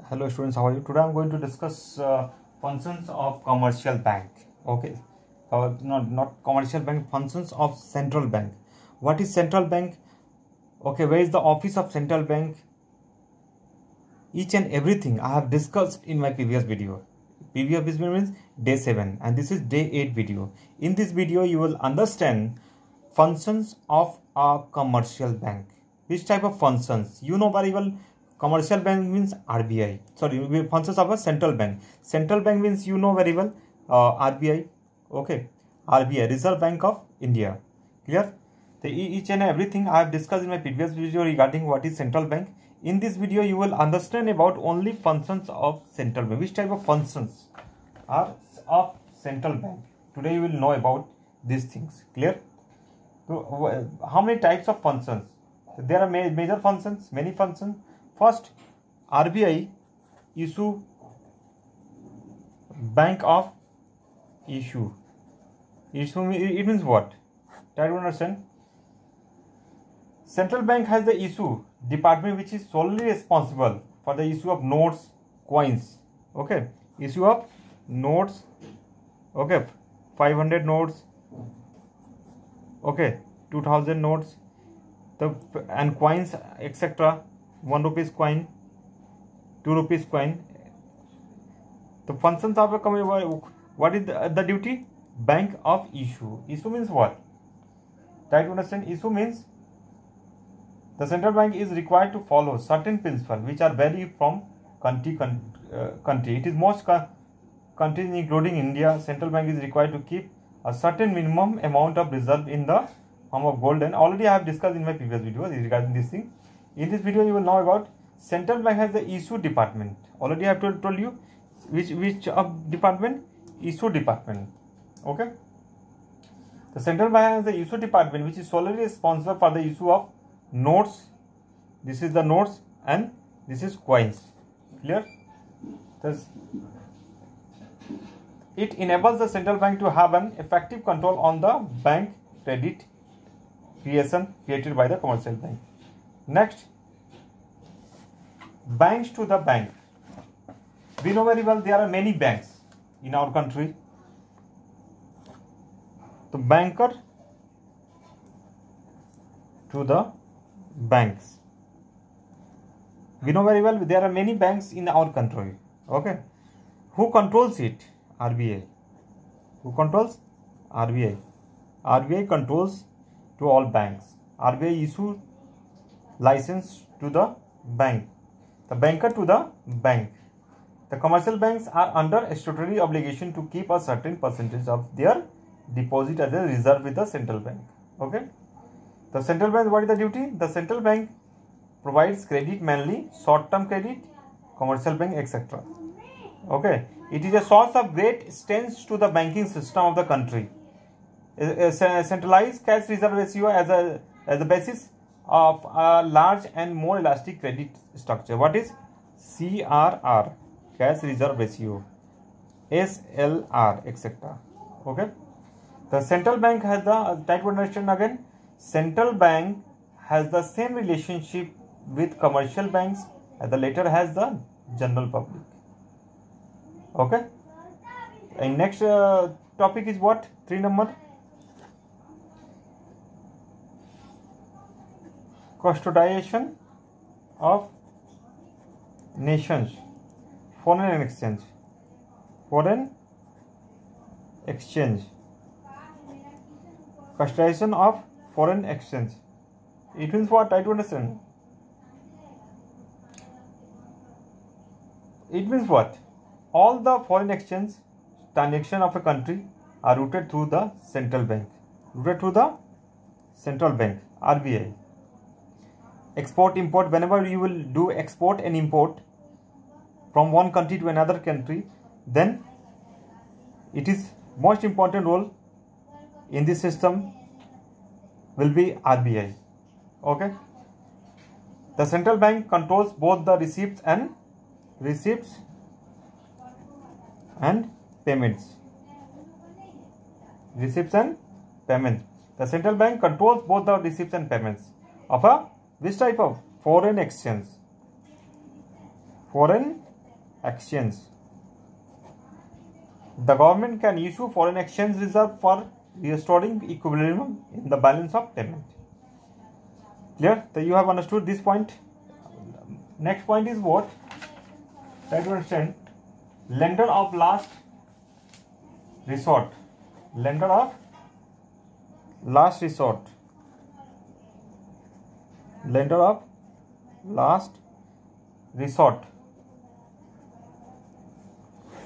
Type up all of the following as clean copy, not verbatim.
Hello students, how are you? Today I am going to discuss functions of commercial bank. Okay, not commercial bank, functions of central bank. What is central bank? Okay, where is the office of central bank? Each and everything I have discussed in my previous video. Previous video means day 7 and this is day 8 video. In this video you will understand functions of a commercial bank. Which type of functions? You know very well. Commercial bank means RBI. Sorry, functions of a central bank. Central bank means you know very well RBI. Okay, RBI, Reserve Bank of India. Clear? So each and everything I have discussed in my previous video regarding what is central bank. In this video, you will understand about only functions of central bank. Which type of functions are of central bank? Today you will know about these things. Clear? So how many types of functions? There are major functions, many functions. First, RBI issue bank of issue. Issue it means what? Try to understand. Central bank has the issue department which is solely responsible for the issue of notes, coins. Okay, issue of notes. Okay, 500 notes. Okay, 2000 notes. And coins, etc. 1 rupees coin, 2 rupees coin. The functions of a what is the duty? Bank of issue. Issue means what? Try to understand. Issue means the central bank is required to follow certain principles which are vary from country. It is most countries including India. Central bank is required to keep a certain minimum amount of reserve in the form of gold. And already I have discussed in my previous video regarding this thing. In this video, you will know about central bank has the issue department. Already I have told you which department? Issue department. Okay. The central bank has the issue department which is solely responsible for the issue of notes. This is the notes and this is coins. Clear? Thus, it enables the central bank to have an effective control on the bank credit creation created by the commercial bank. Next, banks to the bank. We know very well there are many banks in our country. The banker to the banks. We know very well there are many banks in our country. Okay. Who controls it? RBI. Who controls? RBI. RBI controls to all banks. RBI issue license to the bank. The banker to the bank. The commercial banks are under a statutory obligation to keep a certain percentage of their deposit as a reserve with the central bank. Okay. The central bank, what is the duty? The central bank provides credit, mainly short-term credit, commercial bank, etc. Okay. It is a source of great strength to the banking system of the country. A centralized cash reserve ratio as a basis of a large and more elastic credit structure. What is CRR? Cash reserve ratio, SLR, etc. Okay. The central bank has the type of understand again. Central bank has the same relationship with commercial banks as the latter has the general public. Okay. And next topic is what? 3 number. Custodian of nations. Foreign exchange. Foreign exchange. Custodian of foreign exchange. It means what? Try to understand. It means what? All the foreign exchange transaction of a country are routed through the central bank. Routed through the central bank, RBI. Export, import, whenever you will do export and import from one country to another country, then it is most important role in this system will be RBI. Okay. The central bank controls both the receipts and payments. Receipts and payments. The central bank controls both the receipts and payments of a which type of foreign exchange? Foreign exchange. The government can issue foreign exchange reserve for restoring equilibrium in the balance of payment. Clear? So you have understood this point. Next point is what? Try to understand. Lender of last resort. Lender of last resort. Lender of last resort.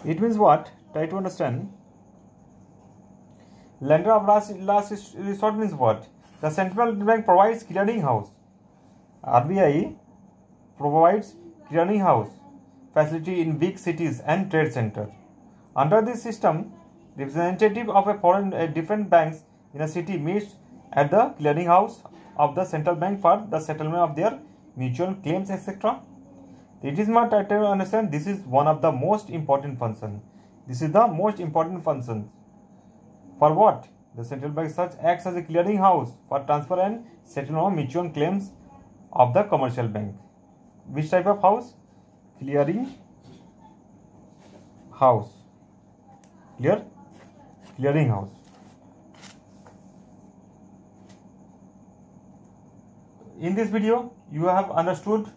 It means what? Try to understand. Lender of last resort means what? The central bank provides clearing house. RBI provides clearing house facility in big cities and trade center. Under this system, representative of a foreign different banks in a city meets at the clearing house of the central bank for the settlement of their mutual claims, etc. It is not try to understand. This is one of the most important functions. This is the most important function. For what? The central bank such acts as a clearing house for transfer and settlement of mutual claims of the commercial bank. Which type of house? Clearing house. Clear? Clearing house. In this video, you have understood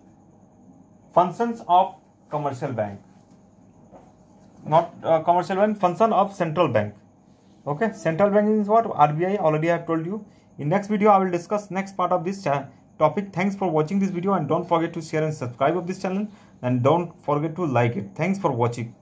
functions of commercial bank. Not commercial bank, function of central bank. Okay, central bank is what? RBI, already I have told you. In next video, I will discuss next part of this topic. Thanks for watching this video, and don't forget to share and subscribe of this channel, and don't forget to like it. Thanks for watching.